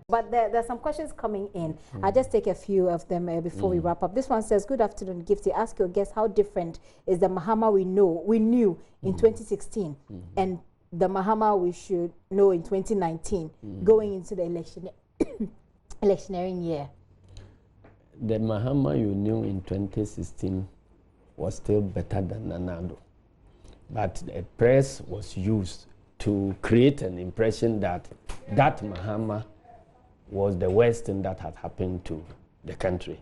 But there's some questions coming in. I'll just take a few of them before we wrap up. This one says, good afternoon, Gifty. Ask your guest how different is the Mahama we knew in 2016 and the Mahama we should know in 2019 going into the electioneering year. The Mahama you knew in 2016 was still better than Nanado. But the press was used to create an impression that that Mahama was the worst thing that had happened to the country.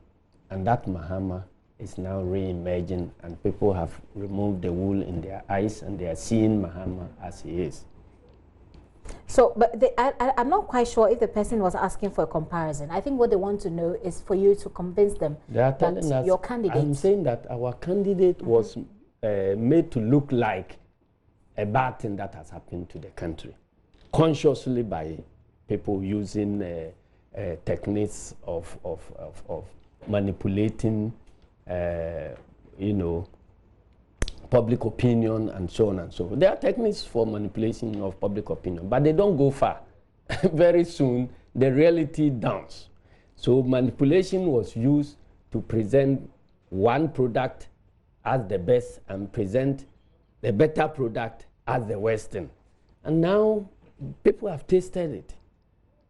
And that Mahama is now re-emerging, and people have removed the wool in their eyes and they are seeing Mahama as he is. So, but I'm not quite sure if the person was asking for a comparison. I think what they want to know is for you to convince them that your candidate... I'm saying that our candidate was made to look like a bad thing that has happened to the country, consciously by people using techniques of manipulating, you know, public opinion and so on and so forth. There are techniques for manipulation of public opinion, but they don't go far. Very soon, the reality dawns. So manipulation was used to present one product as the best and present the better product as the worst thing. And now people have tasted it.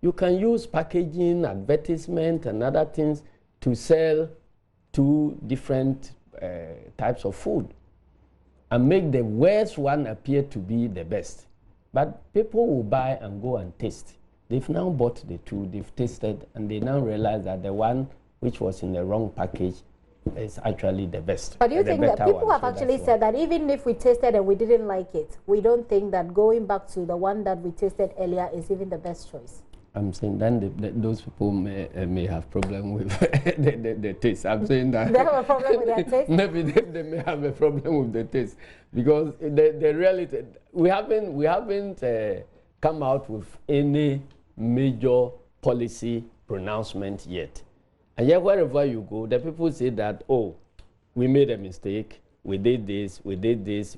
You can use packaging, advertisement, and other things to sell two different types of food and make the worst one appear to be the best. But people will buy and go and taste. They've now bought the two, they've tasted, and they now realize that the one which was in the wrong package is actually the best. But do you think that people have actually said that even if we tasted and we didn't like it, we don't think that going back to the one that we tasted earlier is even the best choice? I'm saying then those people may have problem with the taste. I'm saying that they have a problem with their taste. Maybe they may have a problem with the taste because the reality we haven't come out with any major policy pronouncement yet, and yet wherever you go, the people say that, oh, we made a mistake, we did this,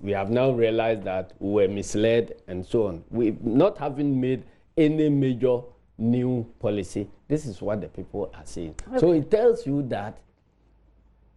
we have now realized that we were misled, and so on. We not having made any major new policy. This is what the people are saying. Okay. So it tells you that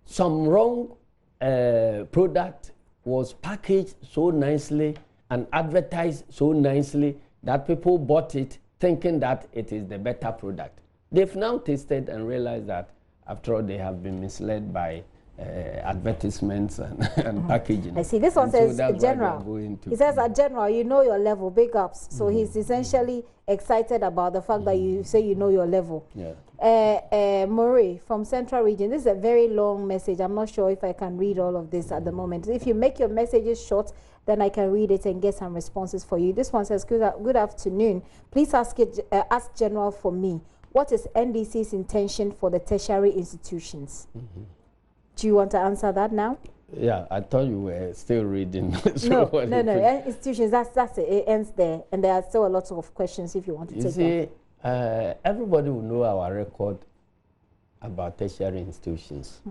some wrong product was packaged so nicely and advertised so nicely that people bought it thinking that it is the better product. They've now tasted and realized that after all they have been misled by advertisements and packaging. I see. This one says, General. He says, General, you know your level, big ups. So he's essentially excited about the fact that you say you know your level. Yeah. Murray from Central Region. This is a very long message. I'm not sure if I can read all of this at the moment. If you make your messages short, then I can read it and get some responses for you. This one says, good afternoon. Please ask General for me. What is NDC's intention for the tertiary institutions? Do you want to answer that now? Yeah, I thought you were still reading. So no. Institutions, that's it. It ends there. And there are still a lot of questions if you want to take them. You see, everybody will know our record about tertiary institutions.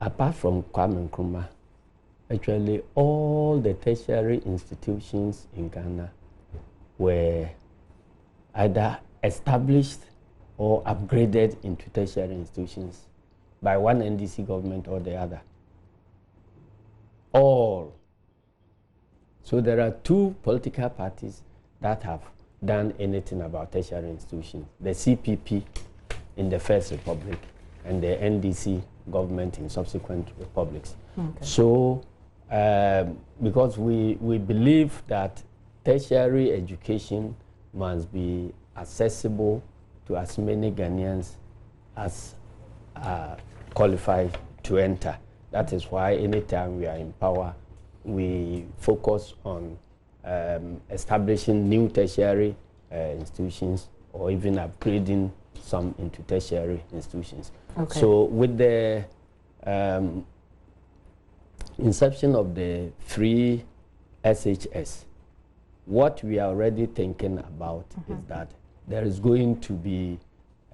Apart from Kwame Nkrumah, actually all the tertiary institutions in Ghana were either established or upgraded into tertiary institutions by one NDC government or the other. All. So there are two political parties that have done anything about tertiary institutions. The CPP in the First Republic and the NDC government in subsequent republics. Okay. So because we believe that tertiary education must be accessible to as many Ghanaians as qualified to enter. That is why anytime we are in power, we focus on establishing new tertiary institutions or even upgrading some into tertiary institutions. Okay. So with the inception of the free SHS, what we are already thinking about is that there is going to be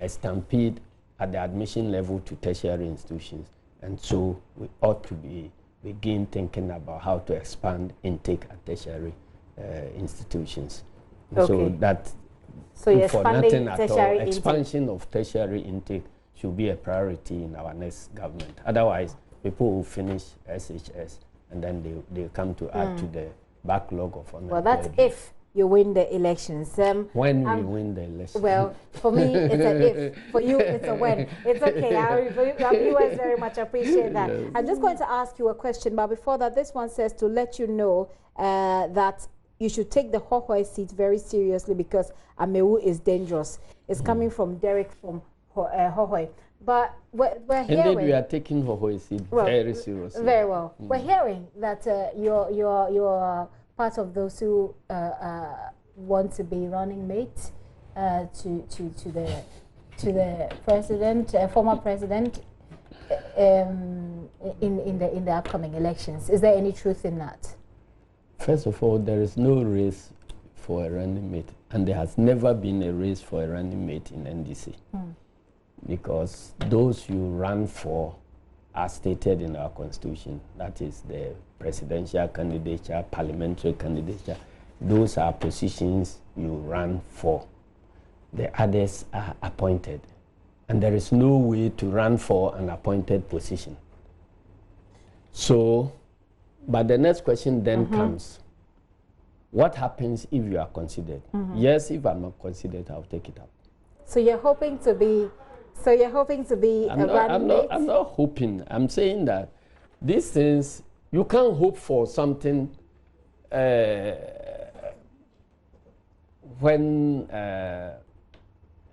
a stampede at the admission level to tertiary institutions. And so we ought to begin thinking about how to expand intake at tertiary institutions. Okay. So that So you're for expanding nothing at all, tertiary intake. expansion of tertiary intake should be a priority in our next government. Otherwise, people will finish SHS and then they come to add to the backlog of unemployed. Well, that's if you win the elections. When we win the election. Well, for me, it's a if. For you, it's a when. It's okay. Our viewers very much appreciate that. Yes. I'm just going to ask you a question, but before that, this one says to let you know that you should take the Hohoi seat very seriously because Amewu is dangerous. It's coming from Derek from Hohoi. But we're hearing... Indeed, we are taking Hohoi seat very seriously. Very well. We're hearing that you're part of those who want to be running mate to the president, former president, in the upcoming elections. Is there any truth in that? First of all, there is no race for a running mate, and there has never been a race for a running mate in NDC, because those you run for are stated in our constitution. That is the presidential candidature, parliamentary candidature. Those are positions you run for. The others are appointed. And there is no way to run for an appointed position. So, but the next question then comes, what happens if you are considered? Yes, if I'm not considered, I'll take it up. So you're hoping to be a running mate? I'm not hoping. I'm saying that these things, you can't hope for something when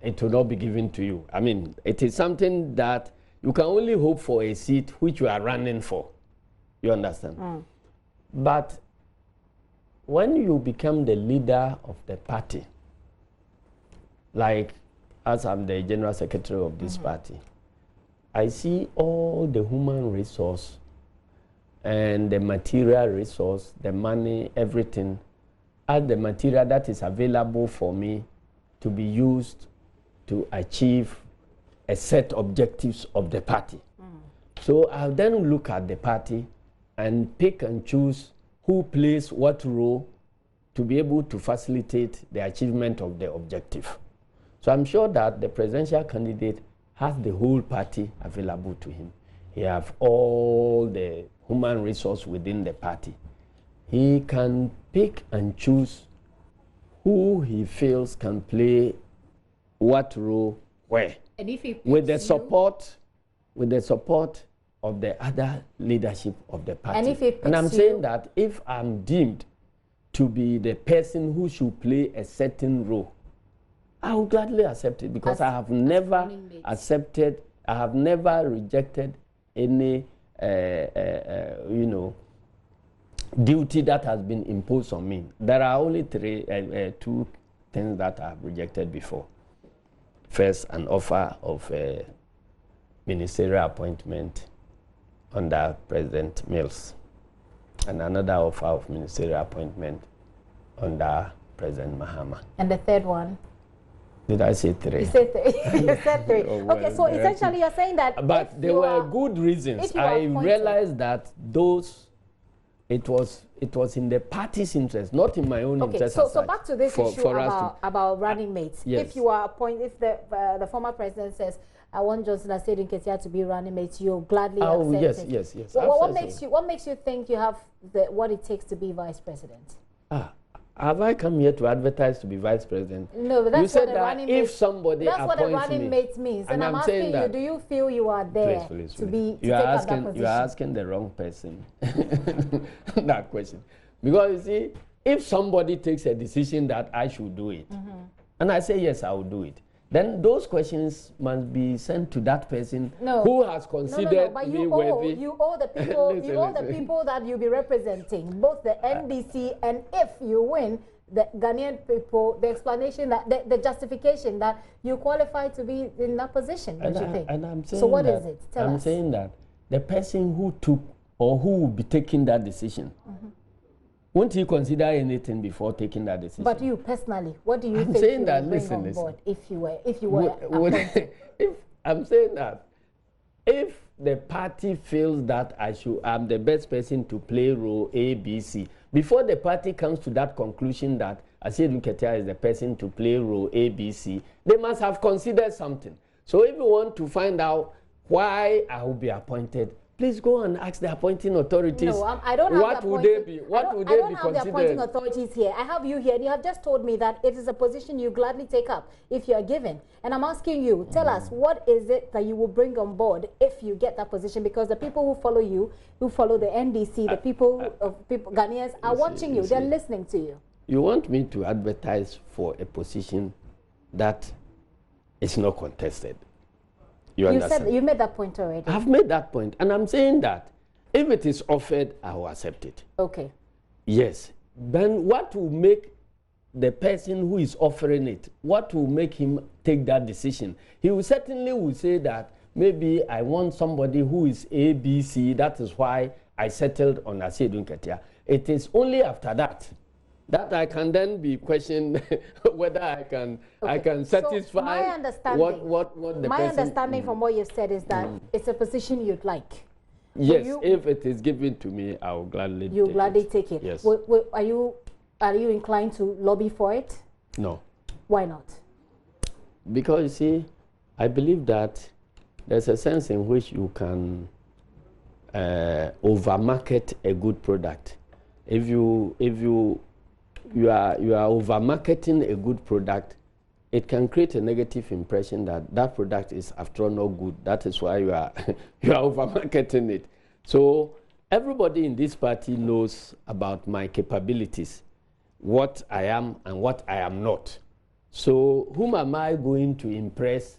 it will not be given to you. I mean, it is something that you can only hope for a seat which you are running for. You understand? But when you become the leader of the party, like as I'm the general secretary of this party, I see all the human resource and the material resource, the money, everything, as the material that is available for me to be used to achieve a set objectives of the party. So I'll then look at the party and pick and choose who plays what role to be able to facilitate the achievement of the objective. So I'm sure that the presidential candidate has the whole party available to him. He has all the human resource within the party. He can pick and choose who he feels can play what role where. And if he with the support of the other leadership of the party. And if he picks I'm saying that if I'm deemed to be the person who should play a certain role, I will gladly accept it, because I have never accepted, I have never rejected any, duty that has been imposed on me. There are only two things that I have rejected before. First, an offer of a ministerial appointment under President Mills, and another offer of ministerial appointment under President Mahama. And the third one? Did I say three? You said three. You said three. Oh, well, okay, so essentially you're saying that. But there were good reasons. I realized that it was in the party's interest, not in my own interest. So back to this issue about running mates. Yes. If you are appointed, if the former president says, "I want Johnson and Nketia to be running mates," you'll gladly accept it. Yes. What makes you think you have what it takes to be vice president? Have I come here to advertise to be vice president? No, but that's you said what that if somebody that's appoints what a running mate means. And I'm asking you, do you feel you are there to take up that position? You are asking the wrong person that question. Because you see, if somebody takes a decision that I should do it, and I say yes, I will do it, then those questions must be sent to that person who has considered me worthy. You owe the people. You owe the people that you'll be representing, both the NDC and if you win, the Ghanaian people. The explanation that the justification that you qualify to be in that position. Don't you think? And I'm saying so. What is it? Tell us. I'm saying that the person who took or who will be taking that decision. Won't he consider anything before taking that decision? But you personally, what do you think saying you that, would bring on board if you were appointed? I'm saying that if the party feels that I'm the best person to play role A, B, C, before the party comes to that conclusion that Asiedu Nketia is the person to play role ABC, they must have considered something. So if you want to find out why I will be appointed, please go and ask the appointing authorities. No, I don't have what would they be? What would they be considered? I don't have the appointing authorities here. I have you here, and you have just told me that it is a position you gladly take up if you are given. And I'm asking you, tell us, what is it that you will bring on board if you get that position? Because the people who follow you, who follow the NDC, the people Ghanaians are watching you. They're listening to you. You want me to advertise for a position that is not contested? You said you made that point already. I've made that point, and I'm saying that if it is offered, I will accept it. Okay. Yes. Then what will make the person who is offering it, what will make him take that decision? He will certainly say that maybe I want somebody who is ABC, that is why I settled on Asiedu Nketia. It is only after that I can then be questioned whether I can satisfy. So my understanding, what the my person, understanding from what you've said is that it's a position you'd like. Yes, so if it is given to me, I will gladly. You gladly take it. Yes. Are you inclined to lobby for it? No. Why not? Because you see, I believe that there's a sense in which you can overmarket a good product. If you are over-marketing a good product, it can create a negative impression that that product is after all not good. That is why you are over-marketing it. So everybody in this party knows about my capabilities, what I am and what I am not. So whom am I going to impress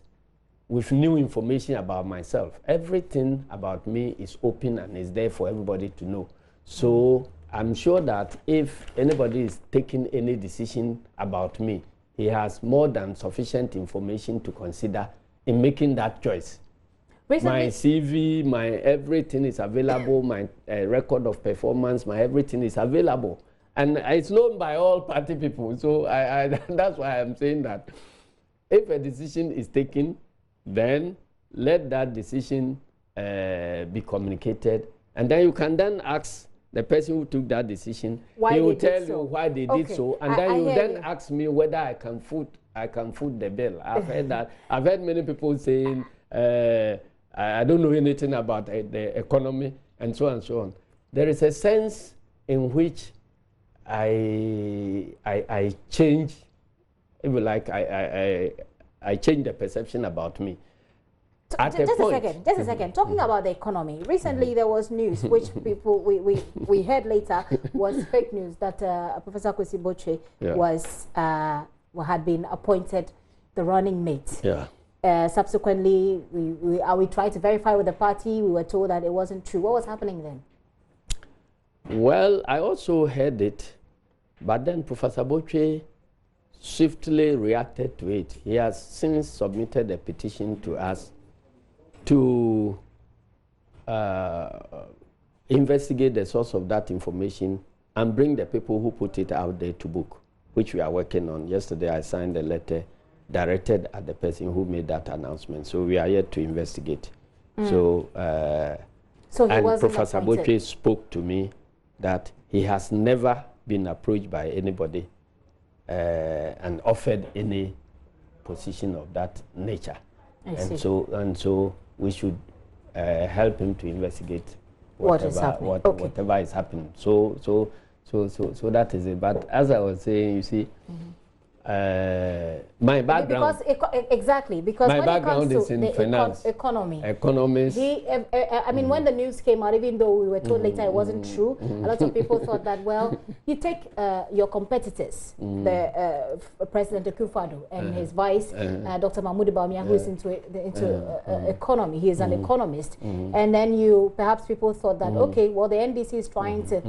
with new information about myself? Everything about me is open and is there for everybody to know. So I'm sure that if anybody is taking any decision about me, he has more than sufficient information to consider in making that choice. Recently, my CV, my everything is available, my record of performance, my everything is available. And it's known by all party people. So that's why I'm saying that if a decision is taken, then let that decision be communicated. And then you can then ask the person who took that decision, he will tell you why they did so, and then you then ask me whether I can foot the bill. I've heard that. I've heard many people saying, I don't know anything about the economy, and so on and so on. There is a sense in which I change, if you like, I change the perception about me. Just a second. Talking about the economy, recently there was news which people we heard later was fake news that Professor Kwesi Boche was had been appointed the running mate. Yeah. Subsequently, we tried to verify with the party. We were told that it wasn't true. What was happening then? Well, I also heard it, but then Professor Boche swiftly reacted to it. He has since submitted a petition to us to investigate the source of that information and bring the people who put it out there to book, which we are working on. Yesterday I signed a letter directed at the person who made that announcement. So we are yet to investigate. So and Professor Boche spoke to me that he has never been approached by anybody and offered any position of that nature. And so we should help him to investigate whatever is happening. So that is it. But as I was saying, you see, my background. Because my background is in finance, economist. I mean, when the news came out, even though we were told later it wasn't true, a lot of people thought that, well, you take your competitors, the President Akufo-Addo and his vice, Dr. Mahmoud Bawumia, who is into economy. He is an economist, and then perhaps people thought that okay, well, the NDC is trying to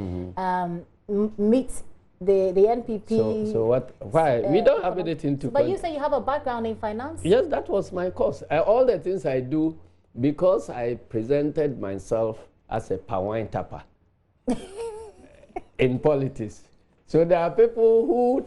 meet the NPP. So what? Why? We don't have anything to. But you say you have a background in finance. Yes, that was my course. All the things I do, because I presented myself as a pawine tapper in politics. So there are people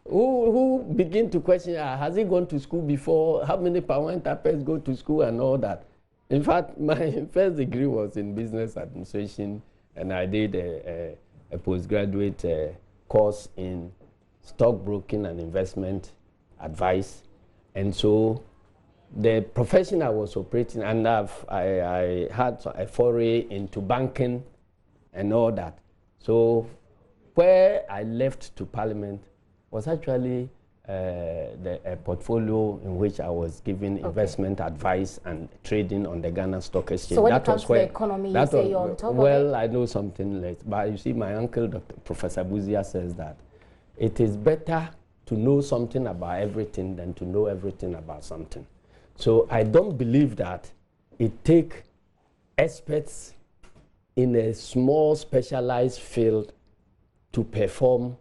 who begin to question: has he gone to school before? How many pawine tappers go to school and all that? In fact, my first degree was in business administration, and I did a postgraduate course in stockbroking and investment advice. And so the profession I was operating, and I had a foray into banking and all that. So where I left to Parliament was actually a portfolio in which I was giving investment advice and trading on the Ghana Stock Exchange. So when it comes to the economy, you say you're on top of it? Well, I know something less. But you see, my uncle, Dr. Professor Buzia, says that it is better to know something about everything than to know everything about something. So I don't believe that it takes experts in a small specialized field to perform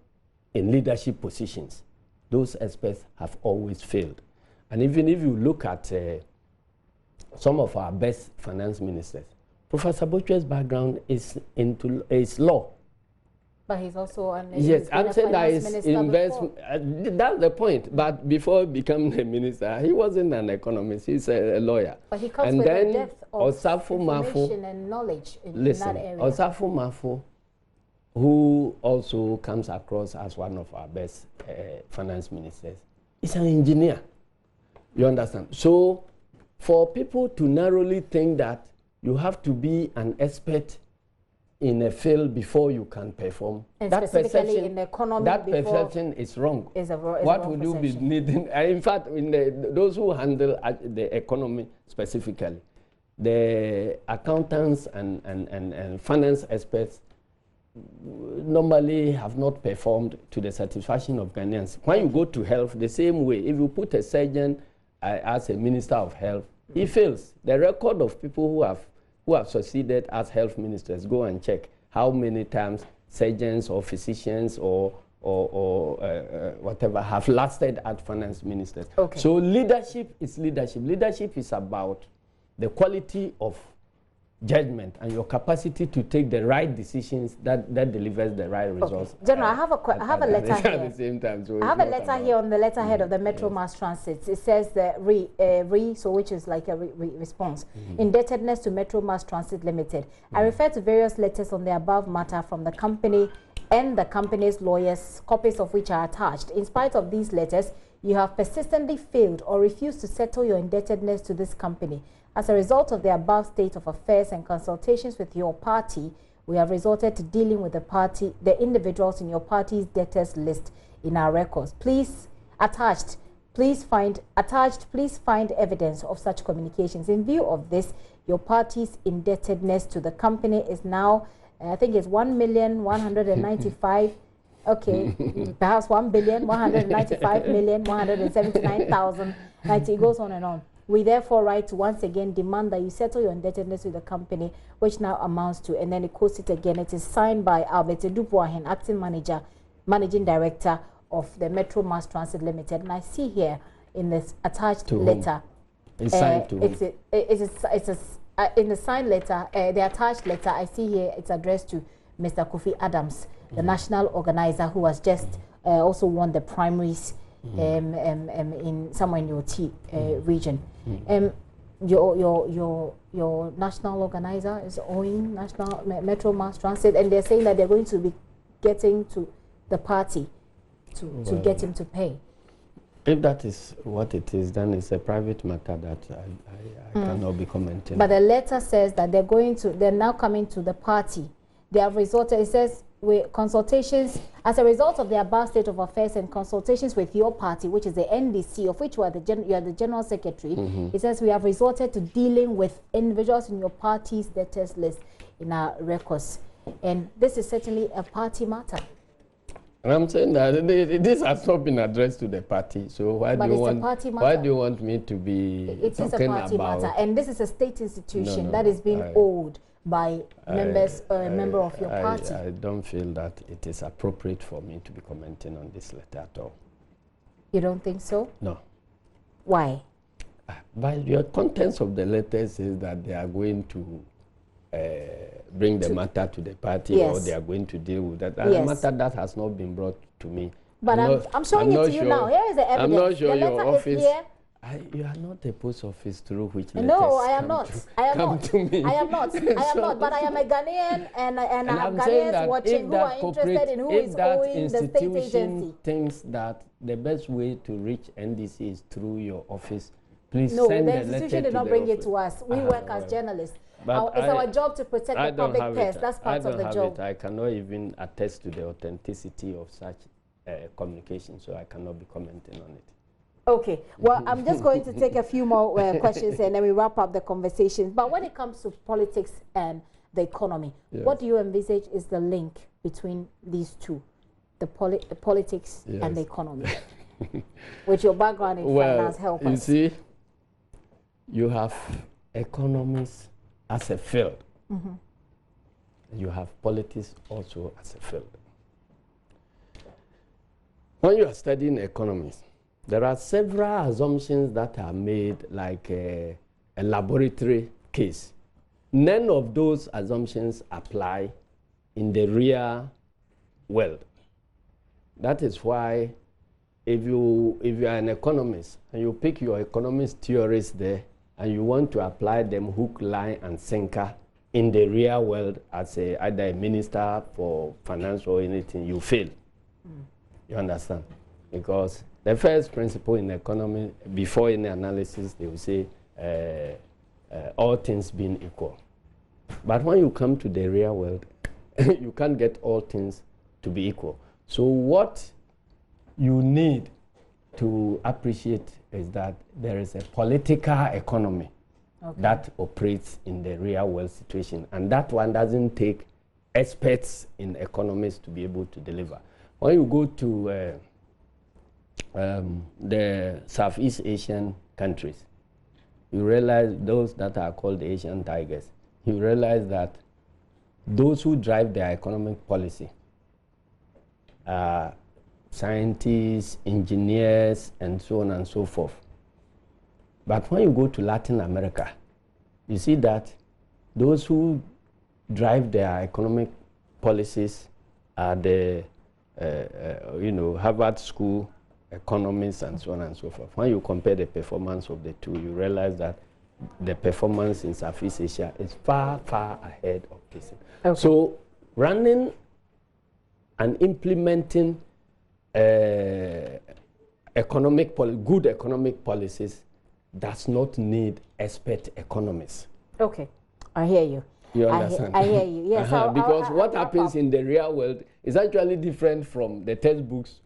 in leadership positions. Those experts have always failed. And even if you look at some of our best finance ministers, Professor Bochue's background is law. But he's also an yes, I'm saying that is investment. That's the point. But before becoming a minister, he wasn't an economist. He's a lawyer. But he comes with a depth of information and knowledge in that area. Osafo Mafo, who also comes across as one of our best finance ministers, is an engineer. You understand? So, for people to narrowly think that you have to be an expert in a field before you can perform, and that perception in the economy, that perception is wrong. What would you be needing? In fact, in those who handle the economy specifically, the accountants and finance experts normally have not performed to the satisfaction of Ghanaians. When you go to health, the same way, if you put a surgeon as a minister of health, he fails. The record of people who have succeeded as health ministers, go and check how many times surgeons or physicians or whatever have lasted as finance ministers. Okay. So leadership is leadership. Leadership is about the quality of judgment and your capacity to take the right decisions that delivers the right results. Okay. General, I have a letter here. At the same time, so I have a letter here on the letterhead of the Metro Mass Transit. It says the so which is like a response. Indebtedness to Metro Mass Transit Limited. I refer to various letters on the above matter from the company and the company's lawyers, copies of which are attached. In spite of these letters, you have persistently failed or refused to settle your indebtedness to this company. As a result of the above state of affairs and consultations with your party, we have resorted to dealing with the individuals in your party's debtors list in our records. Please find evidence of such communications. In view of this, your party's indebtedness to the company is now, I think it's 1,195,000. Okay, perhaps 1,195,179,000. It goes on and on. We therefore write to once again demand that you settle your indebtedness with the company, which now amounts to, and then it quotes it again. It is signed by Albert Edubuahen, acting managing director of the Metro Mass Transit Limited. And I see here in this attached letter, it's signed to in the signed letter, the attached letter, I see here it's addressed to Mr. Kofi Adams, the national organizer who has just also won the primaries in somewhere in your region. Your national organizer is owing Metro Mass Transit, and they're saying that they're going to be getting to the party to get him to pay. If that is what it is, then it's a private matter that I cannot be commenting. But the letter says that they're now coming to the party. They have resorted, it says, with consultations, as a result of the above state of affairs and consultations with your party, which is the NDC, of which you are the general secretary, it says we have resorted to dealing with individuals in your party's debtors list in our records. And this is certainly a party matter. And I'm saying that this has not been addressed to the party. So why do you want me to be talking about? It is a party matter, and this is a state institution that is being owed by members or a member of your party. I don't feel that it is appropriate for me to be commenting on this letter at all. You don't think so? No. Why? But your contents of the letter says that they are going to bring the matter to the party, or they are going to deal with that. And a matter that has not been brought to me. But I'm showing it to you now. Here is the evidence. I'm not sure the letter your office. Is here. You are not a post office through which letters no, I am not. I am come not. to me. I am not. I am not. But I am a Ghanaian, and I have Ghanaians watching who are interested in who is owing the state agency. Thinks that the best way to reach NDC is through your office, please no, send the a letter institution to did not the bring office. it to us. We work as journalists. But it's our job to protect the public purse. That's part of the job. I cannot even attest to the authenticity of such communication, so I cannot be commenting on it. Okay, well, I'm just going to take a few more questions and then we wrap up the conversation. But when it comes to politics and the economy, what do you envisage is the link between these two, the politics and the economy? With your background in finance, help us. You see, you have economics as a field. You have politics also as a field. When you are studying economics, there are several assumptions that are made, like a laboratory case. None of those assumptions apply in the real world. That is why if you are an economist and you pick your economist theories there and you want to apply them hook, line, and sinker in the real world as either a minister for finance or anything, you fail. You understand? Because the first principle in economy, before any analysis, they will say all things being equal. But when you come to the real world, you can't get all things to be equal. So what you need to appreciate is that there is a political economy that operates in the real world situation. And that one doesn't take experts in economics to be able to deliver. When you go to the Southeast Asian countries, you realize those that are called the Asian tigers, you realize that those who drive their economic policy are scientists, engineers, and so on and so forth. But when you go to Latin America, you see that those who drive their economic policies are the Harvard School economists and so on and so forth. When you compare the performance of the two, you realize that the performance in Southeast Asia is far, far ahead of this. So running and implementing good economic policies does not need expert economists. Okay, I hear you. You understand? I hear you. Yes. Because what happens in the real world is actually different from the textbooks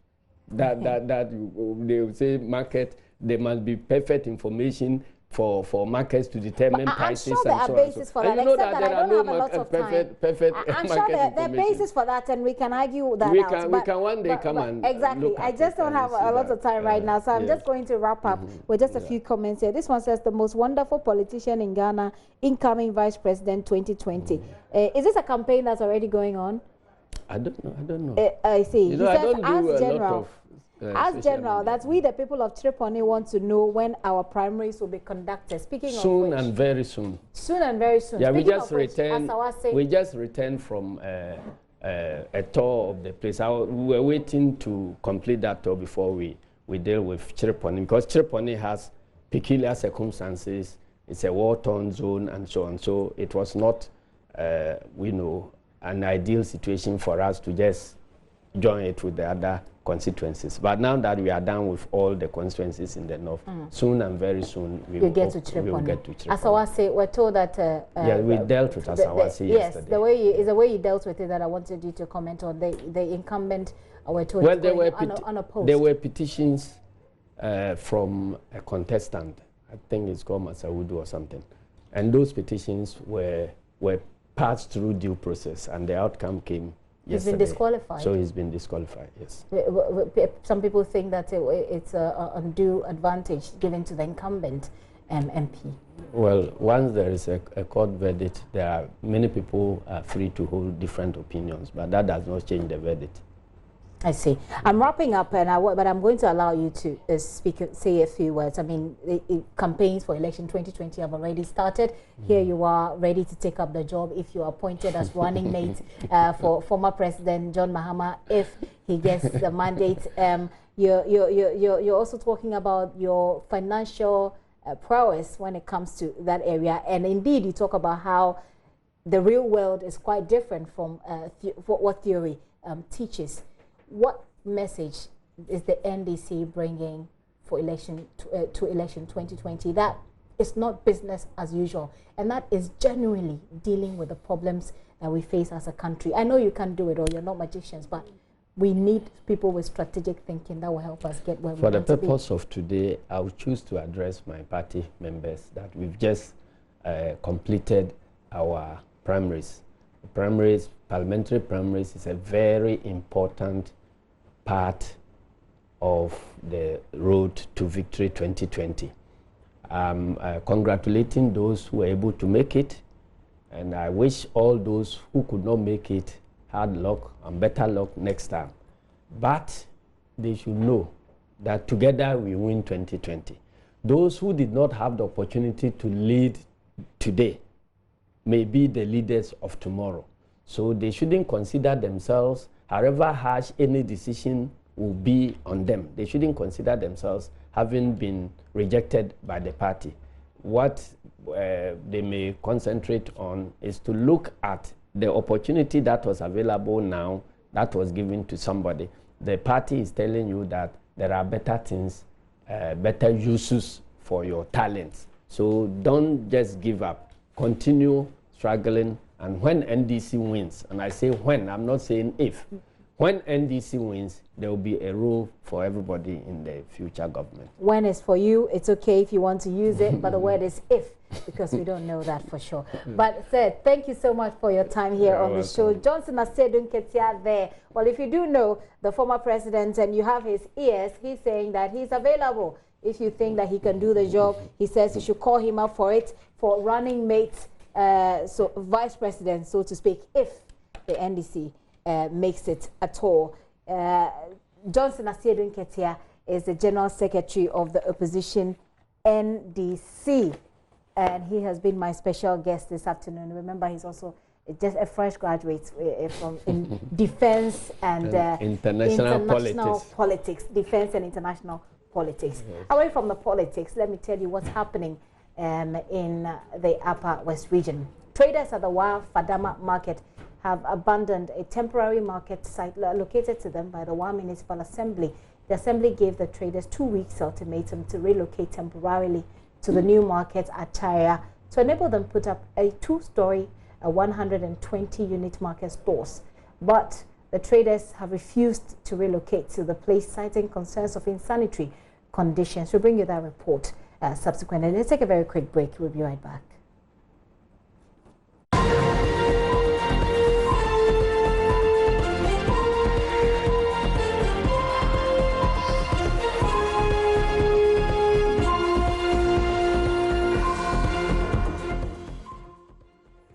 that they will say market. There must be perfect information for markets to determine prices. I'm sure there are bases for that, except that I don't have a lot of time. Perfect I'm sure there are bases for that, and we can argue that out. We can one day come and exactly. Look I just don't have a lot of time right now, so I'm just going to wrap up with just a few comments here. This one says, the most wonderful politician in Ghana, incoming Vice President 2020. Is this a campaign that's already going on? I don't know. I see. You know, he I says, don't do a lot of as general, that we the people of Tripoli want to know when our primaries will be conducted. Speaking soon of which, and very soon. Soon and very soon. Yeah, Speaking we just returned from a tour of the place. We were waiting to complete that tour before we deal with Tripoli, because Tripoli has peculiar circumstances. It's a war-torn zone and so on. So it was not, an ideal situation for us to just join it with the other constituencies. But now that we are done with all the constituencies in the north, soon and very soon we will get to Tripoli. Asawase, we're told that we dealt with Asawase yesterday. Yes, the way you dealt with it that I wanted you to comment on. The incumbent, we're told, well, unopposed. There were petitions from a contestant, I think it's called Masaudu or something, and those petitions were passed through due process, and the outcome came yesterday. He's been disqualified. So he's been disqualified, yes. Some people think that it's an undue advantage given to the incumbent MP. Well, once there is a court verdict, there are many people are free to hold different opinions, but that does not change the verdict. I see. I'm wrapping up, but I'm going to allow you to say a few words. I mean, campaigns for election 2020 have already started. Here you are, ready to take up the job if you are appointed as running mate for former President John Mahama, if he gets the mandate. You're also talking about your financial prowess when it comes to that area. And indeed, you talk about how the real world is quite different from what theory teaches. What message is the NDC bringing for election to election 2020 that is not business as usual, and that is genuinely dealing with the problems that we face as a country? I know you can't do it all, you're not magicians, but we need people with strategic thinking that will help us get where we want to be. For the purpose of today, I will choose to address my party members that we've just completed our primaries. Primaries, parliamentary primaries, is a very important part of the road to victory 2020. I'm congratulating those who were able to make it, and I wish all those who could not make it hard luck and better luck next time. But they should know that together we win 2020. Those who did not have the opportunity to lead today may be the leaders of tomorrow. So they shouldn't consider themselves, however harsh any decision will be on them, they shouldn't consider themselves having been rejected by the party. What they may concentrate on is to look at the opportunity that was available now, that was given to somebody. The party is telling you that there are better things, better uses for your talents. So don't just give up. Continue struggling, and when NDC wins, and I say when, I'm not saying if, when NDC wins, there will be a role for everybody in the future government. When is for you, it's okay if you want to use it, but the word is if, because we don't know that for sure. But sir, thank you so much for your time here on the show. Johnson Nketia there. Well, if you do know the former president and you have his ears, he's saying that he's available. If you think that he can do the job, he says you should call him up for it, for running mate, so vice president, so to speak, if the NDC makes it at all. Johnson Nketia is the General Secretary of the Opposition NDC, and he has been my special guest this afternoon. Remember, he's also just a fresh graduate from in defense and international politics. Defense and international politics. Yes. Away from the politics, let me tell you what's happening in the Upper West region. Traders at the Fadama market have abandoned a temporary market site located to them by the Wa Municipal Assembly. The Assembly gave the traders 2 weeks ultimatum to relocate temporarily to the new market at Tertiary to enable them put up a 2-story, 120-unit market stores. But the traders have refused to relocate to the place, citing concerns of insanitary conditions. We'll bring you that report subsequently. Let's take a very quick break. We'll be right back.